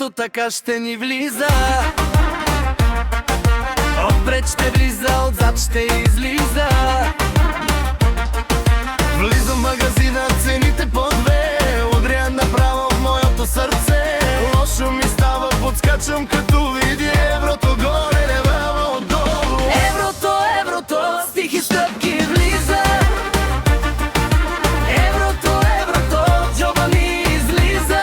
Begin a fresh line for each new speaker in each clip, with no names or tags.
еврото така ще ни влиза. Отпред ще влиза, отзад ще излиза. Влизам в магазина, цените по две. Удря направо в моето сърце. Лошо ми става, подскачам като видя еврото горе, лева отдолу. Еврото, еврото, с тихи стъпки влиза. Еврото, еврото, джоба ми излиза.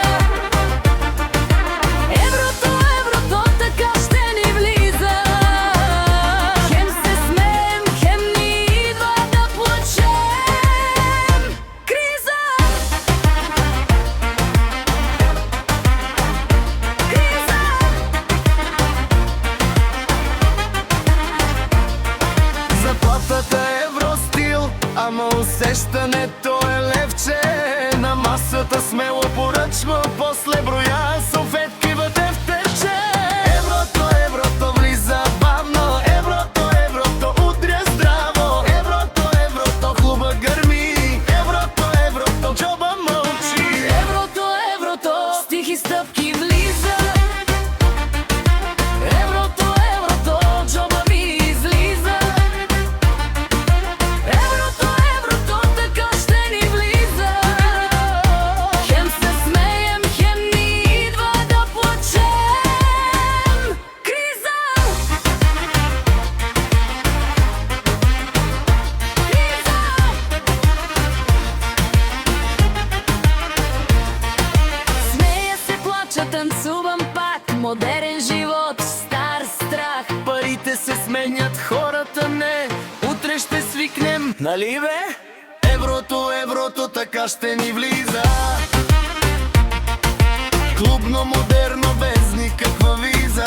Еврото, еврото, така ще ни влиза. Хем се смеем, хем ни идва да плачем. Криза! Криза! Заплатата евростил, ама усещането е левче. На масата смело поръчва, после броя салфетки в тефтерче. Еврото, еврото влиза бавно. Еврото, еврото удря здраво. Еврото, еврото клуба гърми. Еврото, еврото джоба мълчи. Еврото, еврото с тихи стъпки влиза. Еврото, еврото джоба ми излиза. Еврото, еврото, така ще ни влиза. Хем се смеем, хем ни идва да плачем. Криза! Криза! Смея се, плача, танцувам пак. Модерен живот, стар страх. Парите се сменят, хората не. Утре ще свикнем, нали бе? Еврото, еврото така ще ни влиза. Клубно, модерно, без никаква виза.